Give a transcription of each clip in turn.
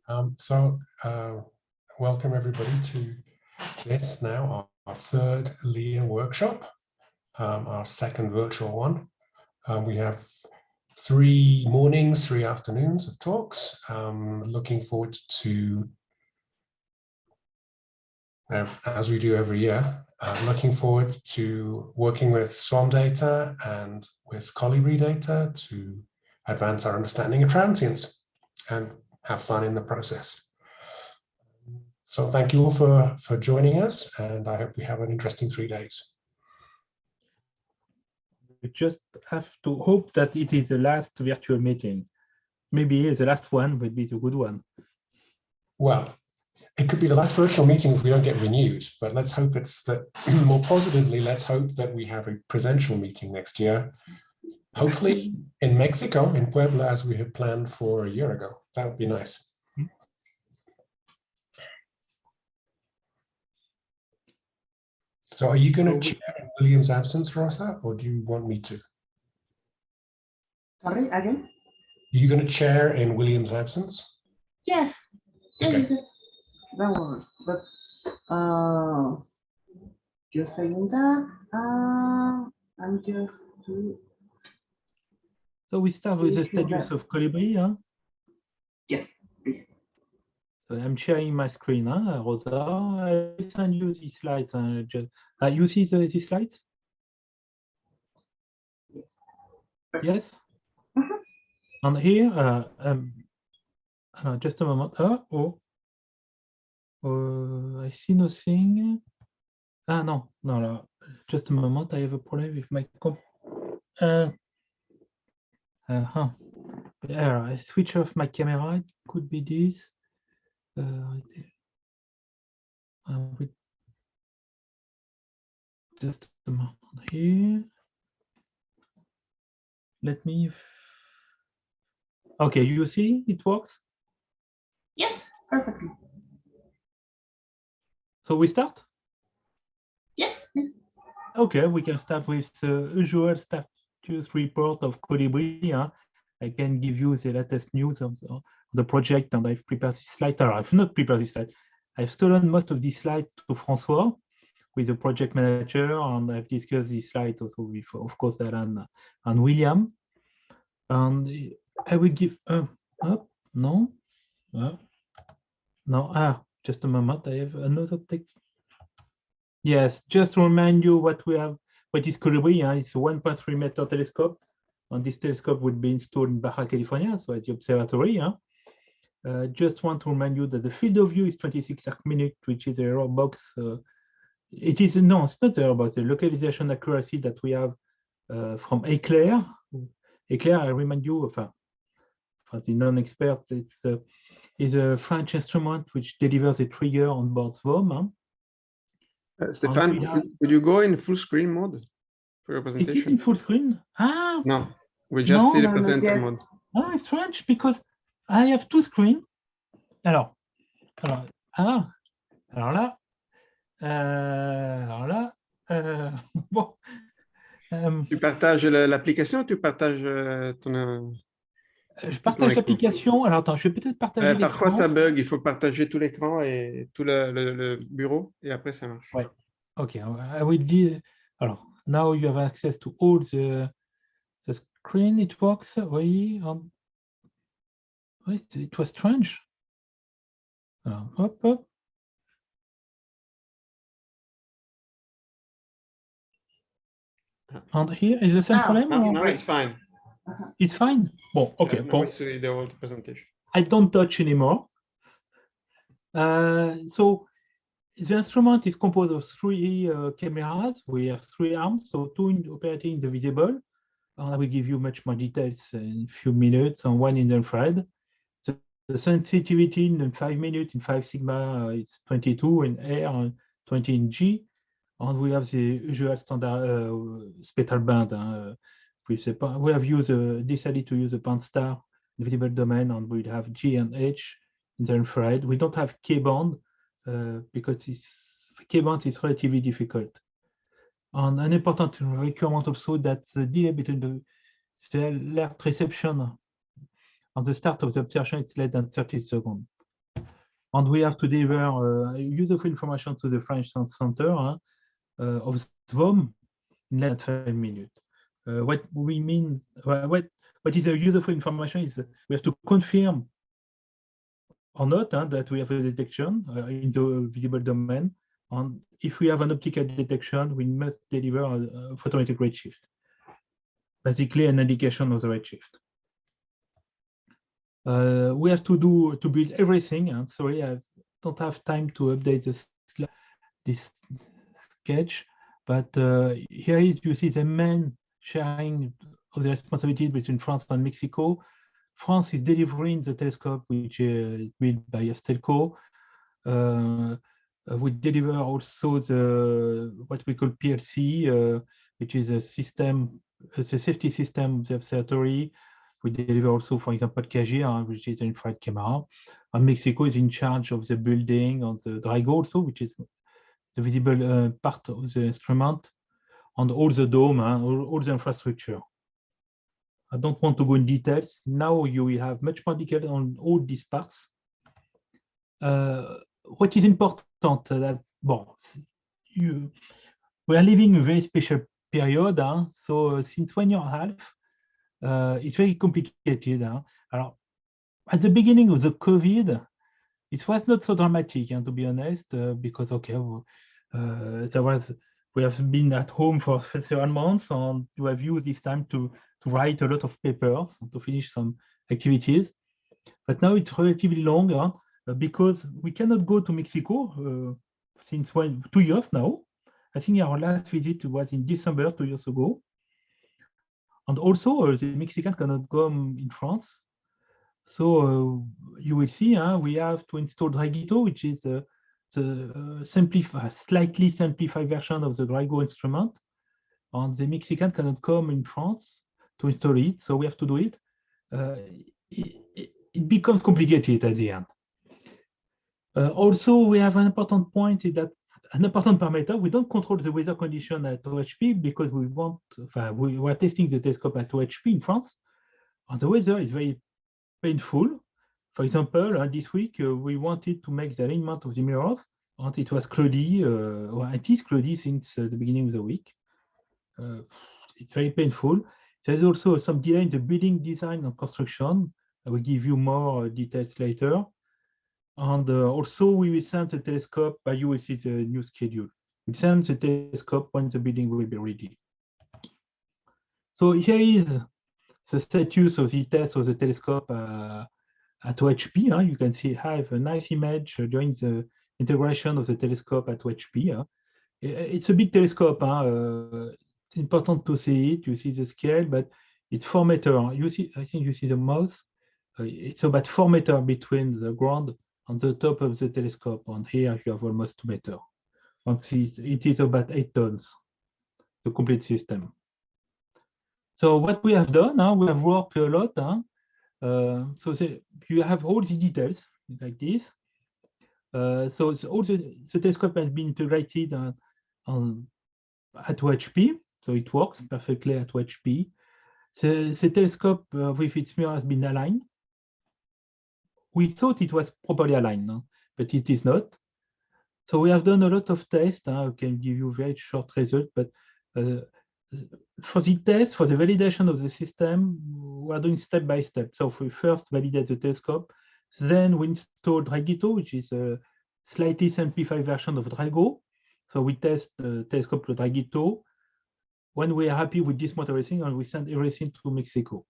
Welcome everybody to this now, our third LIA workshop, our second virtual one. We have 3 mornings, 3 afternoons of talks. Looking forward to, as we do every year, looking forward to working with Swarm data and with COLIBRI data to advance our understanding of transients and have fun in the process. So thank you all for joining us, and I hope we have an interesting 3 days. We just have to hope that it is the last virtual meeting. Maybe the last one will be the good one. Well, it could be the last virtual meeting if we don't get renewed, but let's hope it's that. More positively, let's hope that we have a presential meeting next year, hopefully in Mexico, in Puebla, as we had planned for a year ago. That would be nice. So are you going to chair in William's absence, Rosa, or do you want me to? Sorry, again? Are you going to chair in William's absence? Yes. Okay. Yes. Don't worry. But just saying that, I'm just to... So we start with the status of COLIBRI, huh? Yes, please. So I'm sharing my screen, huh, Rosa. I will send you these slides. You see the slides? Yes. Yes? And here, just a moment. I see nothing. No. Just a moment. I have a problem with my comp. I switch off my camera. It could be this. Just a moment here. Let me. Okay, you see it works? Yes, perfectly. So we start? Yes. Okay, we can start with the usual status report of COLIBRI. Huh? I can give you the latest news of the project, and I've prepared this slide. I've not prepared this slide. I've stolen most of these slides to François with the project manager, and I've discussed these slides also with, of course, Alan and William. And I will give just a moment. I have another text. Yes, just to remind you what we have. What is COLIBRI? It's a 1.3 meter telescope, and this telescope will be installed in Baja California, so at the observatory. Just want to remind you that the field of view is 26 arc-minute, which is a error box. It's not the error box, the localization accuracy that we have from ECLAIR. ECLAIR, I remind you, for the non-expert, it's a French instrument which delivers a trigger on board SVOM. Stéphane, would you go in full screen mode for your presentation? It is in full screen? No, we just see the presenter mode. It's French because I have 2 screens. Alors là, bon. Tu partages l'application ou tu partages ton... Je partage l'application. Alors attends, je vais peut-être partager l'écran. Parfois ça bug, il faut partager tout l'écran et tout le bureau et après ça marche. Ouais. Okay, I will do. Alors, now you have access to all the screen. It works. Oui. Wait, it was strange. Alors, hop. And here is the same problem. No, it's fine. It's fine. Bon, okay. Now we see the whole presentation. I don't touch anymore. So the instrument is composed of 3 cameras. We have 3 arms, so 2 operating in the visible. And I will give you much more details in a few minutes, and 1 in the infrared. The sensitivity in 5 minutes in 5 sigma is 22 in R and 20 in G. And we have the usual standard spectral band. We have decided to use a band star visible domain, and we have G and H in the infrared. We don't have K-band because K-band is relatively difficult. And an important requirement also that the delay between the alert reception and the start of the observation is less than 30 seconds. and we have to deliver useful information to the French Center of SVOM in less than 5 minutes. What we mean, what is a useful information is we have to confirm or not that we have a detection in the visible domain. And if we have an optical detection, we must deliver a photometric redshift, basically an indication of the redshift. We have to build everything. And sorry, I don't have time to update this sketch, but here is, you see the main sharing of the responsibility between France and Mexico. France is delivering the telescope, which is built by Estelco. We deliver also what we call PLC, which is a system, it's a safety system of the observatory. We deliver also, for example, KG, which is an infrared camera. And Mexico is in charge of the building on the Drago also, which is the visible part of the instrument, and all the dome, all the infrastructure. I don't want to go in details. Now you will have much more detail on all these parts. What is important that, we are living a very special period. So since 1 year and a half, it's very complicated. At the beginning of the COVID, it was not so dramatic, to be honest, because we have been at home for several months, and we have used this time to write a lot of papers and to finish some activities. But now it's relatively long because we cannot go to Mexico since 2 years now. I think our last visit was in December 2 years ago. And also the Mexicans cannot come in France. So you will see we have to install Dragito, which is the slightly simplified version of the Drago instrument. And the Mexican cannot come in France to install it, so we have to do it. It becomes complicated at the end. Also, we have an important point is that an important parameter, we don't control the weather condition at OHP because we are testing the telescope at OHP in France, and the weather is very painful. For example, this week we wanted to make the alignment of the mirrors, and it was cloudy, or it is cloudy since the beginning of the week. It's very painful. There's also some delay in the building design and construction. I will give you more details later. And also we will send the telescope, but you will see the new schedule. We send the telescope when the building will be ready. So here is the status of the test of the telescope at OHP. You can see I have a nice image during the integration of the telescope at OHP. It's a big telescope. It's important to see it. You see the scale, but it's 4 meters. You see, I think you see the mouse. It's about 4 meters between the ground and the top of the telescope. And here you have almost 2 meters. And it is about 8 tons, the complete system. So what we have done now, we have worked a lot. So you have all the details like this. So all the telescope has been integrated at OHP. So it works perfectly at OHP. The telescope with its mirror has been aligned. We thought it was properly aligned, but it is not. So we have done a lot of tests. I can give you very short results, but for the test, for the validation of the system, we are doing step by step. So we first validate the telescope, then we install Dragito, which is a slightly simplified version of Drago. So we test the telescope with Dragito. When we are happy with this everything, and we send everything to Mexico.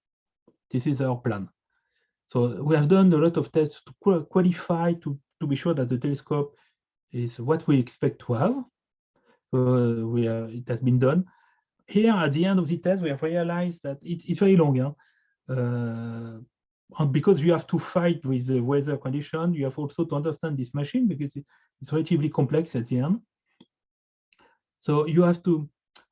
This is our plan. So we have done a lot of tests to qualify, to be sure that the telescope is what we expect to have. It has been done. Here, at the end of the test, we have realized that it's very long. And because you have to fight with the weather condition, you have also to understand this machine because it's relatively complex at the end. So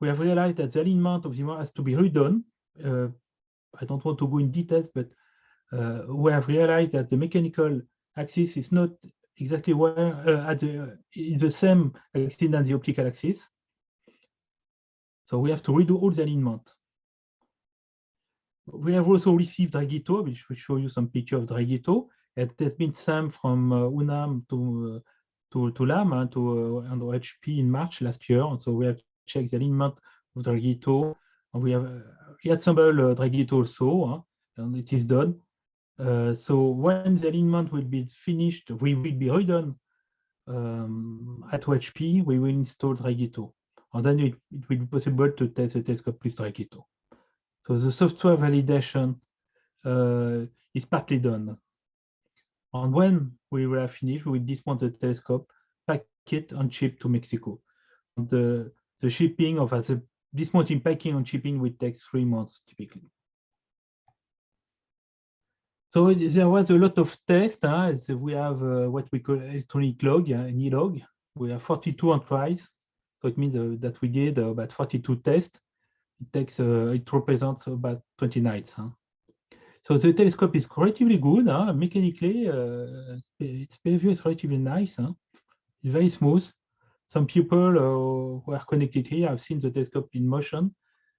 we have realized that the alignment of the mirror has to be redone. I don't want to go in details, but we have realized that the mechanical axis is not exactly where is the same axis than the optical axis. So we have to redo all the alignment. We have also received Dragito, which will show you some picture of Dragito. It has been sent from UNAM to LAM to HP in March last year. And so we have checked the alignment of Dragito. And we have reassembled Dragito also, and it is done. So when the alignment will be finished, we will be redone at HP. We will install Dragito. And then it will be possible to test the telescope with Dragito. So the software validation is partly done. And when we will have finished, we will dismount the telescope, pack it, and ship to Mexico. And the shipping of the dismounting, packing, and shipping will take 3 months typically. So there was a lot of tests. We have what we call electronic log, an e-log. We have 42 entries. So it means that we did about 42 tests. It represents about 20 nights. So the telescope is relatively good. Mechanically, its behavior is relatively nice. It's very smooth. Some people who are connected here have seen the telescope in motion.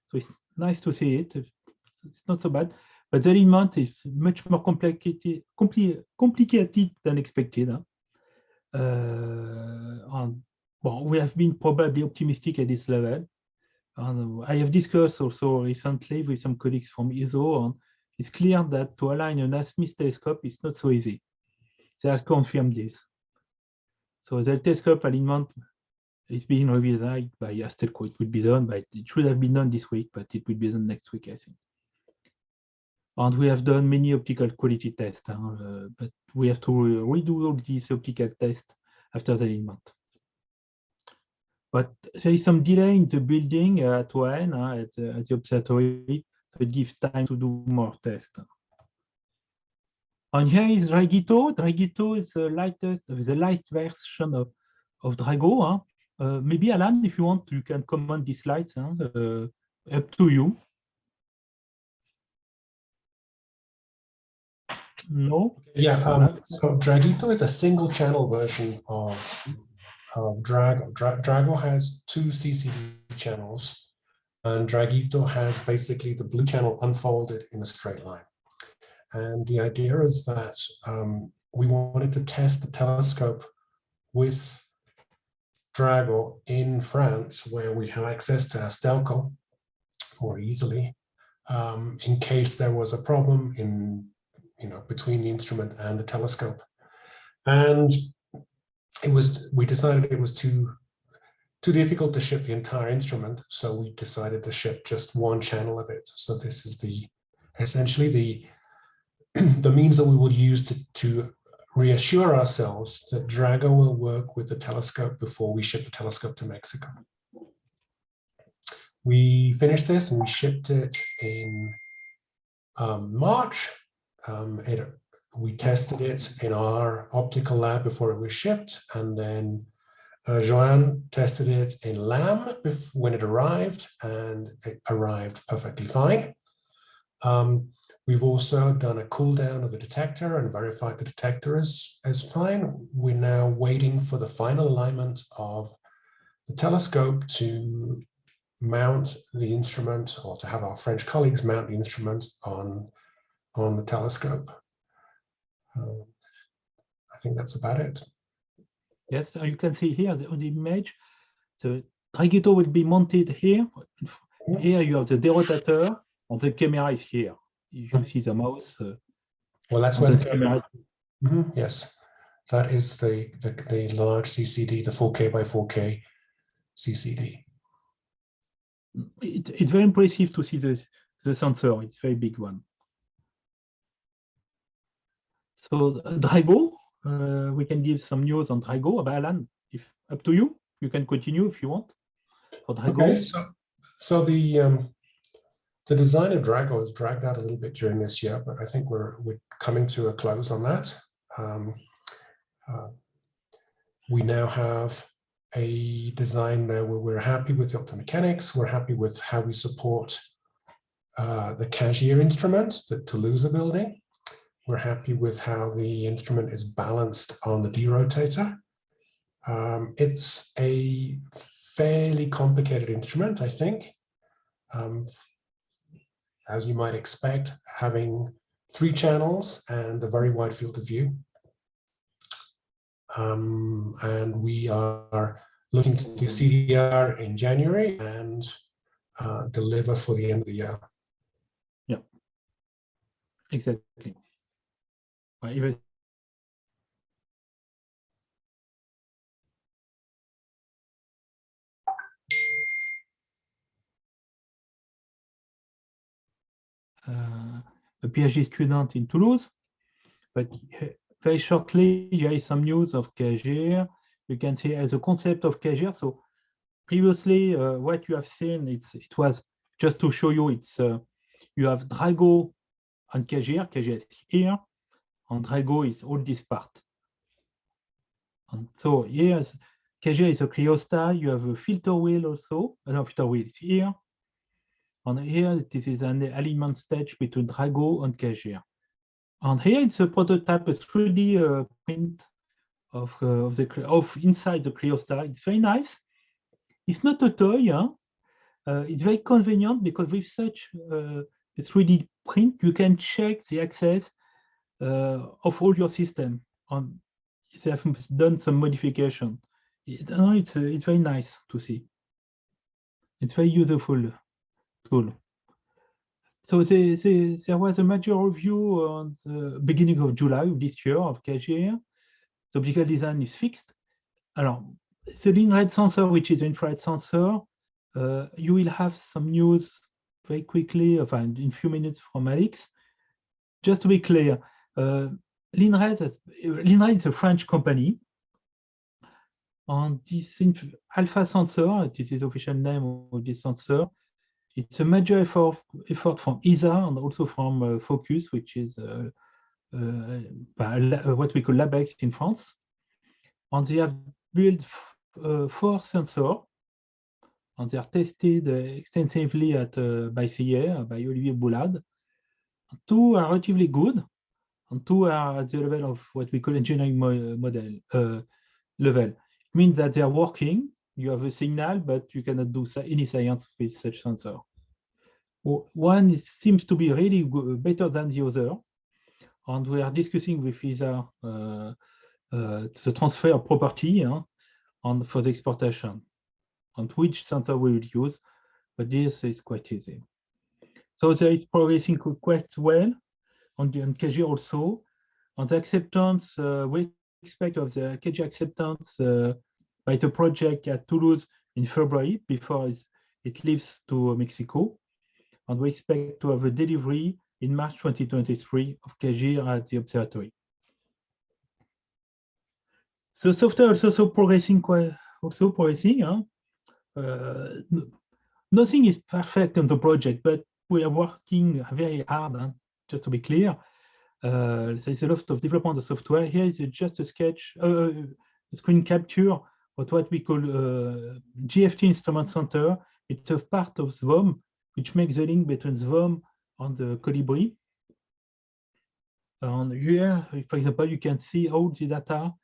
So it's nice to see it. It's not so bad. But the alignment is much more complicated than expected. We have been probably optimistic at this level. I have discussed also recently with some colleagues from ISO, and it's clear that to align an Smith telescope is not so easy. They have confirmed this. So the telescope alignment is being revised by Astelco. It will be done, but it should have been done this week, but it will be done next week, I think. And we have done many optical quality tests, but we have to redo all these optical tests after the alignment. But there is some delay in the building at OAN, at the observatory, so it gives time to do more tests. And here is Dragito. Dragito is the light version of Drago. Maybe Alan, if you want, you can comment these slides. Up to you. No? Yeah, so Dragito is a single channel version of Drago. Drago has 2 CCD channels, and Dragito has basically the blue channel unfolded in a straight line. And the idea is that we wanted to test the telescope with Drago in France, where we have access to Astelco more easily, in case there was a problem between the instrument and the telescope. And we decided it was too difficult to ship the entire instrument, so we decided to ship just 1 channel of it. So this is essentially the means that we will use to reassure ourselves that Drago will work with the telescope before we ship the telescope to Mexico. We finished this and we shipped it in March. We tested it in our optical lab before it was shipped, and then Joanne tested it in LAM when it arrived, and it arrived perfectly fine. We've also done a cool down of the detector and verified the detector is fine. We're now waiting for the final alignment of the telescope to mount the instrument, or to have our French colleagues mount the instrument on the telescope. I think that's about it. Yes, you can see here on the image, the Dragito will be mounted here. Here you have the derotator, and the camera is here. You can see the mouse. Well, that's where the camera. Yes, that is the large CCD, the 4K by 4K CCD. It's very impressive to see the sensor. It's a very big one. So Drago, we can give some news on Drago. Alan, up to you. You can continue if you want. For Drago. Okay, so the design of Drago is dragged out a little bit during this year, but I think we're coming to a close on that. We now have a design there where we're happy with the optomechanics. We're happy with how we support the Cashier instrument, the Toulouse building. We're happy with how the instrument is balanced on the derotator. It's a fairly complicated instrument, I think. As you might expect, having 3 channels and a very wide field of view. And we are looking to do CDR in January and deliver for the end of the year. Yeah, exactly. Even a PhD student in Toulouse, but very shortly, here is some news of CAGIR. You can see as a concept of CAGIR. So previously, what you have seen, it was just to show you, it's you have Drago and CAGIR. CAGIR is here, and Drago is all this part. And so here, CAGIR is a cryostat. You have a filter wheel also. No, filter wheel is here. And here, this is an alignment stage between Drago and CAGIR. And here it's a prototype, a 3D print of inside the cryostat. It's very nice. It's not a toy. Huh? It's very convenient because with such a 3D print, you can check the access of all your system. And they have done some modification. It's very nice to see. It's very useful tool. So there was a major review on the beginning of July of this year of CAGIR. The optical design is fixed. Alors, the infrared sensor, which is infrared sensor, you will have some news very quickly, in a few minutes from Alex. Just to be clear, LIA-ERIDANUS is a French company. And this alpha sensor, this is the official name of this sensor. It's a major effort from ESA and also from Focus, which is what we call LabX in France. And they have built 4 sensors, and they are tested extensively by CIE, by Olivier Boulade. 2 are relatively good, and 2 are at the level of what we call engineering model level. It means that they are working. You have a signal, but you cannot do any science with such sensor. One seems to be really better than the other, and we are discussing with ESA the transfer of property and for the exportation, and which sensor we will use, but this is quite easy. So there is progressing quite well on CAGIR also. On the acceptance, we expect of the CAGIR acceptance by the project at Toulouse in February before it leaves to Mexico. And we expect to have a delivery in March 2023 of CAGIR at the observatory. So software is also progressing nothing is perfect on the project, but we are working very hard, just to be clear. There's a lot of development of software. Here is just a sketch, a screen capture of what we call GFT Instrument Center. It's a part of SVOM, which makes the link between SVOM and the COLIBRI. And here, for example, you can see all the data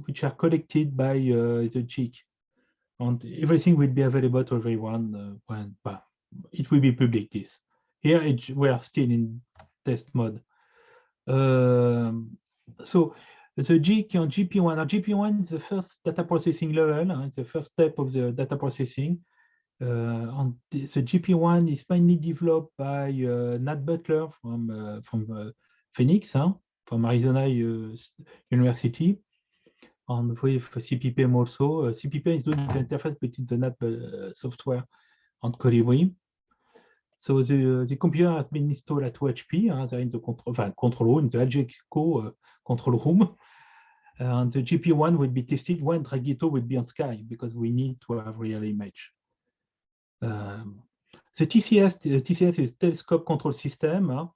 which are collected by the JIC. And everything will be available to everyone when it will be public. This here we are still in test mode. So the JIC and GP1. Now GP1 is the first data processing level. It's the first step of the data processing. And the GP1 is mainly developed by Nat Butler from Phoenix, from Arizona University, and with CPPM also. CPPM is doing the interface between the NAT software and Colibri. So the computer has been installed at OHP. They're in the control room, in the Algeco control room. And the GP1 will be tested when Dragito will be on Sky, because we need to have real image. The TCS is telescope control system.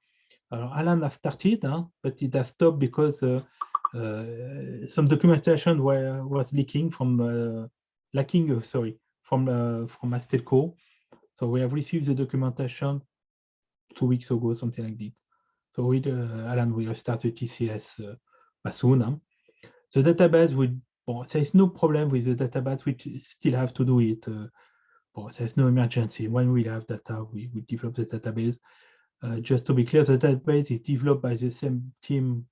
Alan has started, but it has stopped because some documentation was leaking from Astelco. So we have received the documentation 2 weeks ago, something like this. So Alan will start the TCS soon. The database there is no problem with the database. We still have to do it. There's no emergency. When we have data, we develop the database. Just to be clear, the database is developed by the same team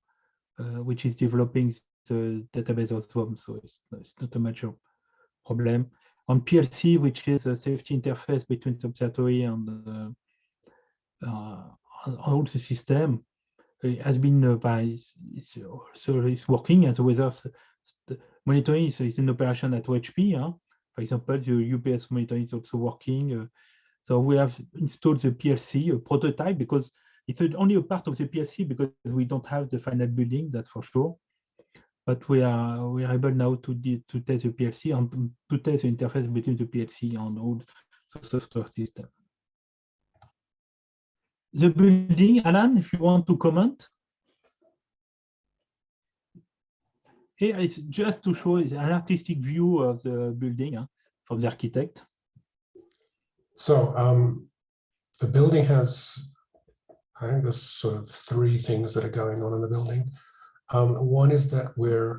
which is developing the database of SWAM, so it's not a major problem. On PLC, which is a safety interface between the observatory and all the system, it has been it's working as weather monitoring is in operation at OHP. For example, the UPS monitoring is also working. So we have installed the PLC, a prototype, because it's only a part of the PLC because we don't have the final building, that's for sure. But we are able now to test the PLC and to test the interface between the PLC and all the software system. The building, Alan, if you want to comment. Here it's just to show an artistic view of the building from the architect. So the building has, I think there's sort of three things that are going on in the building. One is that we're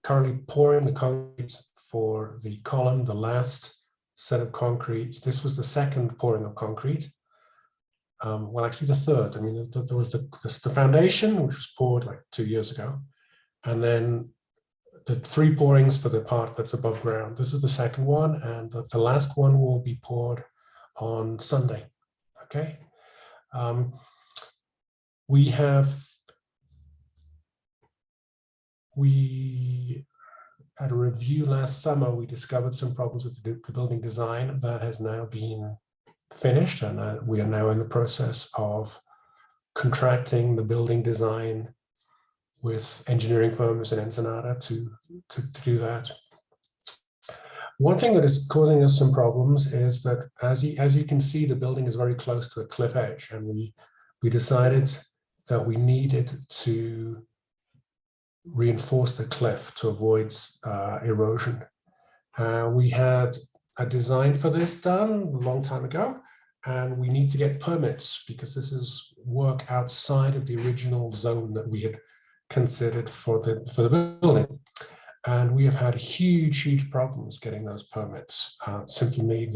currently pouring the concrete for the column, the last set of concrete. This was the second pouring of concrete. Well, actually the third. I mean, there was the foundation, which was poured like 2 years ago. And then the 3 pourings for the part that's above ground. This is the second one. And the last one will be poured on Sunday. Okay. We had a review last summer. We discovered some problems with the building design that has now been finished, and we are now in the process of contracting the building design with engineering firms in Ensenada to do that. One thing that is causing us some problems is that, as you can see, the building is very close to a cliff edge, and we decided that we needed to reinforce the cliff to avoid erosion. We had a design for this done a long time ago, and we need to get permits because this is work outside of the original zone that we had considered for the building. And we have had huge problems getting those permits. Simply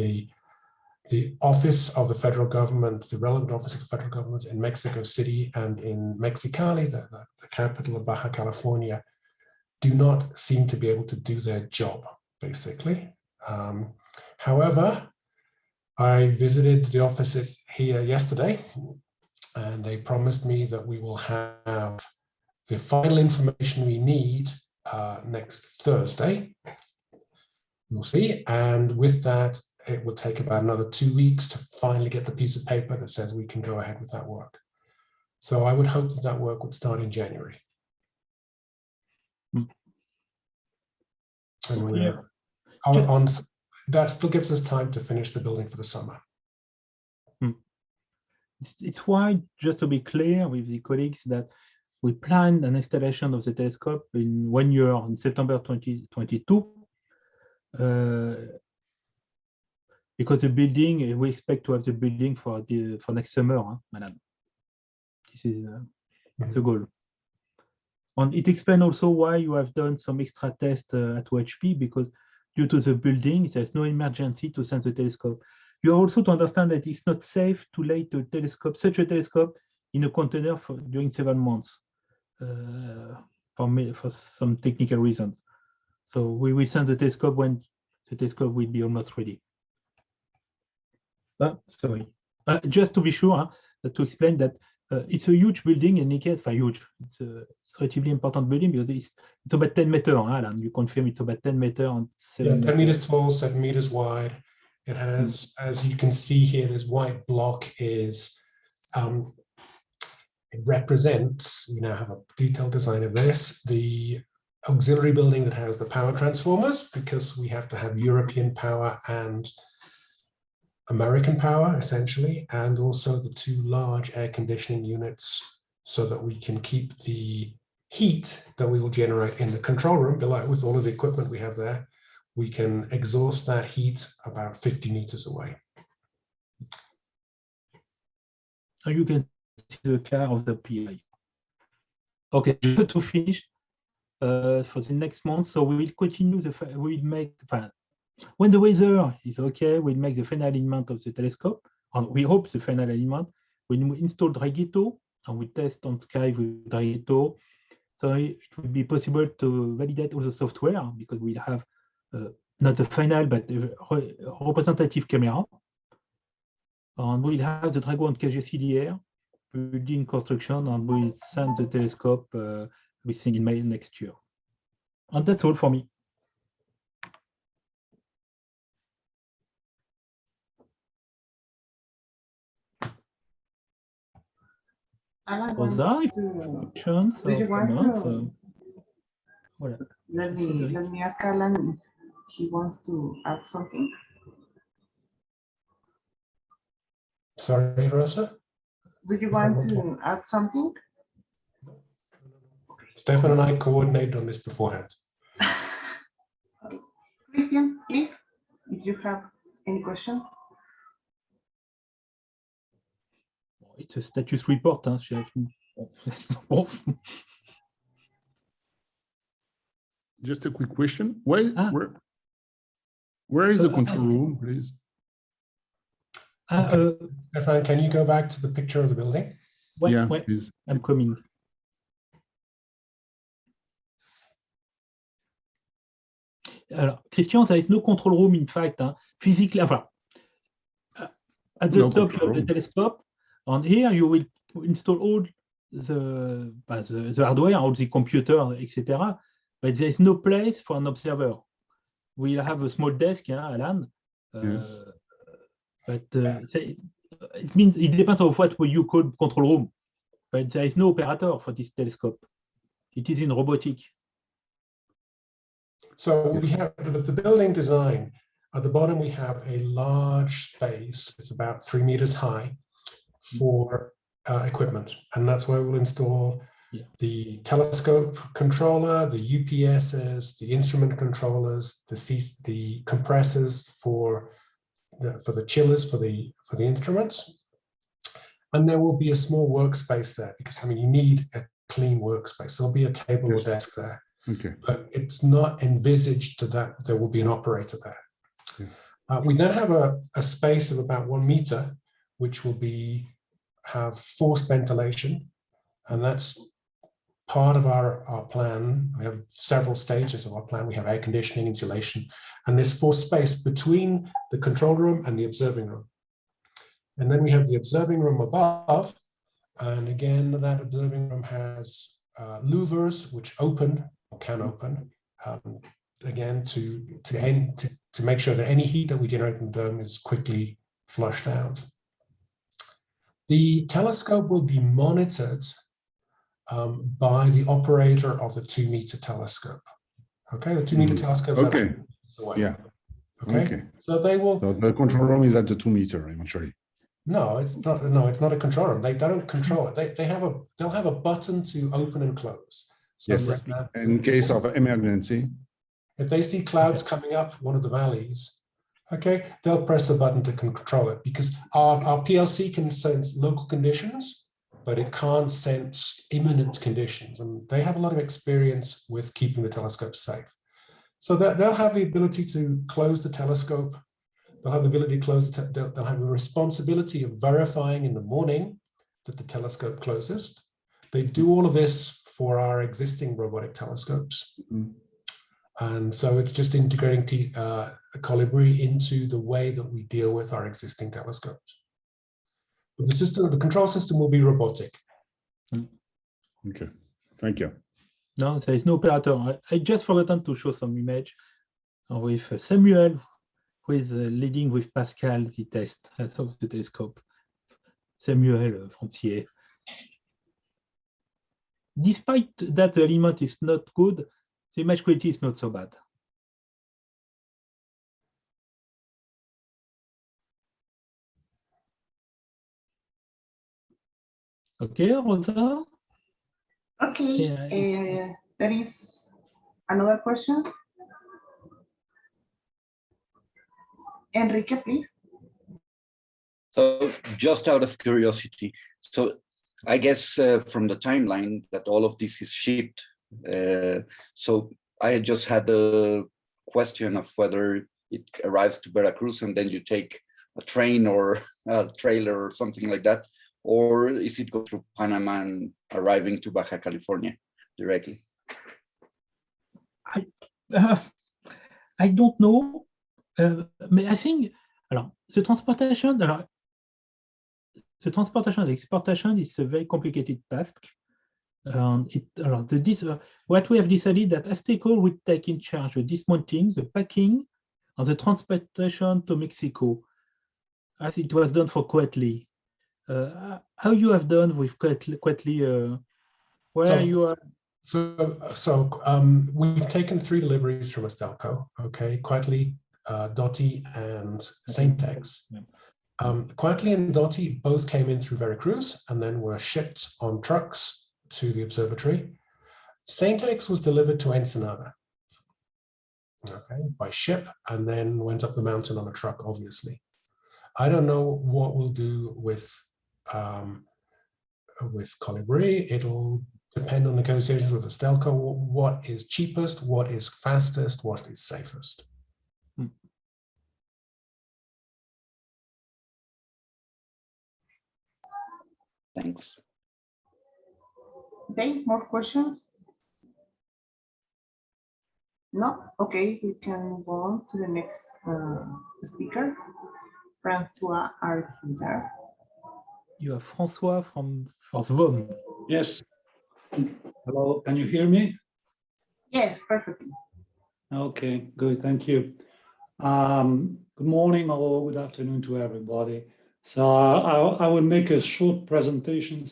the office of the federal government, the relevant office of the federal government in Mexico City and in Mexicali, the capital of Baja California, do not seem to be able to do their job, basically. However, I visited the offices here yesterday, and they promised me that we will have the final information we need next Thursday. We'll see. And with that, it will take about another 2 weeks to finally get the piece of paper that says we can go ahead with that work. So I would hope that that work would start in January. And we're on that still gives us time to finish the building for the summer. It's why, just to be clear with the colleagues, that we planned an installation of the telescope in 1 year, in September 2022. Because the building, we expect to have the building for next summer, madam. This is the goal. And it explains also why you have done some extra tests at OHP, because due to the building, there's no emergency to send the telescope. You also to understand that it's not safe to lay the telescope, such a telescope, in a container during 7 months for some technical reasons. So we will send the telescope when the telescope will be almost ready. Sorry, just to be sure, to explain that it's a huge building, and it's huge. It's a relatively important building because it's about 10 meters. Alan, you confirm it's about 10 meters and 7 10 meters tall, 7 meters wide. It has, as you can see here, this white block is, it represents, we now have a detailed design of this, the auxiliary building that has the power transformers, because we have to have European power and American power, essentially, and also the 2 large air conditioning units so that we can keep the heat that we will generate in the control room below with all of the equipment we have there. We can exhaust that heat about 50 meters away. And you can see the car of the PI. Okay, to finish for the next month, so we will continue we'll make, when the weather is okay, we'll make the final alignment of the telescope, and we hope the final alignment, when we install Dragito and we test on Sky with Dragito, so it will be possible to validate all the software because we'll have not the final, but a representative camera. And we'll have the Dragon and KG CDR building construction, and we'll send the telescope, we think, in May next year. And that's all for me. Alan, Was want there to- questions do you or want comments? to- Voilà. Let me ask Alan if he wants to add something. Sorry, Rosa? Do you If I want want to add something? Stefan and I coordinated on this beforehand. Christian, please, if you have any question. It's a status report. Hein, Just a quick question. Where is the Uh, control room, please? Stefan, can you go back to the picture of the building? Yeah, ouais, please. I'm coming. Alors, Christian, there is no control room, in fact, physically. Enfin, at the No top control of the room. telescope, and here you will install all the hardware, all the computers, etc. But there is no place for an observer. We'll have a small desk, Alan. Yes. But it means it depends on what you call control room. But there is no operator for this telescope. It is in robotic. So we have the building design. At the bottom, we have a large space. It's about 3 meters high for equipment. And that's where we'll install the telescope controller, the UPSs, the instrument controllers, the compressors for the chillers for the instruments. And there will be a small workspace there because, I mean, you need a clean workspace. So there'll be a table or desk there. Okay. But it's not envisaged that there will be an operator there. Yeah. We then have a space of about 1 meter, which will have forced ventilation. And that's part of our plan. We have several stages of our plan. We have air conditioning, insulation, and this forced space between the control room and the observing room. And then we have the observing room above. And again, that observing room has louvers which open or can open, again, to make sure that any heat that we generate in the dome is quickly flushed out. The telescope will be monitored by the operator of the 2 meter telescope. Okay, the 2 meter telescope. Okay. Away. Yeah. Okay. So they will. So the control room is at the 2 meter eventually. No, it's not. No, it's not a control room. They don't control it. They'll have a button to open and close. So Yes. In case of emergency. If they see clouds coming up one of the valleys, okay, they'll press a button to control it because our PLC can sense local conditions, but it can't sense imminent conditions. And they have a lot of experience with keeping the telescope safe. So they'll have the ability to close the telescope. They'll have the ability to close, they'll have the responsibility of verifying in the morning that the telescope closes. They do all of this for our existing robotic telescopes. Mm-hmm. And so it's just integrating Colibri into the way that we deal with our existing telescopes. But the control system will be robotic. Okay, thank you. No, there is no operator. I just forgotten to show some image with Samuel, who is leading with Pascal the test of the telescope. Samuel from CA. Despite that the alignment is not good, the image quality is not so bad. Okay, Rosa? Okay, Yeah, there is another question. Enrique, please. So just out of curiosity, so I guess from the timeline that all of this is shipped, so I just had the question of whether it arrives to Veracruz and then you take a train or a trailer or something like that, or is it go through Panama and arriving to Baja California directly? I don't know, but I think the transportation and exportation is a very complicated task. What we have decided that Azteco would take in charge the dismounting, the packing, and the transportation to Mexico, as it was done for Coatli. How you have done with Coatli? Where you are? We've taken 3 deliveries from Azteco, okay, Coatli, Doty, and Saint-Ex. Yeah. Coatli and Doty both came in through Veracruz and then were shipped on trucks to the observatory. Saint-Ex was delivered to Ensenada, okay, by ship, and then went up the mountain on a truck, obviously. I don't know what we'll do with Colibri. It'll depend on negotiations with Azteco, what is cheapest, what is fastest, what is safest. Thanks. Okay, more questions? No? Okay, we can move on to the next speaker. Francois, are you there? You have Francois from Svom. Yes. Hello, can you hear me? Yes, perfectly. Okay, good, thank you. Good morning or good afternoon to everybody. So I will make a short presentation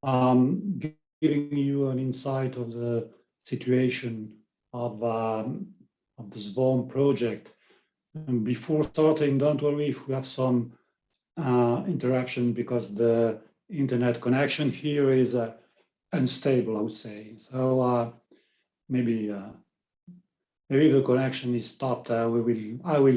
giving you an insight of the situation of the Svom project. And before starting, don't worry if we have some interruption because the internet connection here is unstable, I would say. So maybe the connection is stopped. I will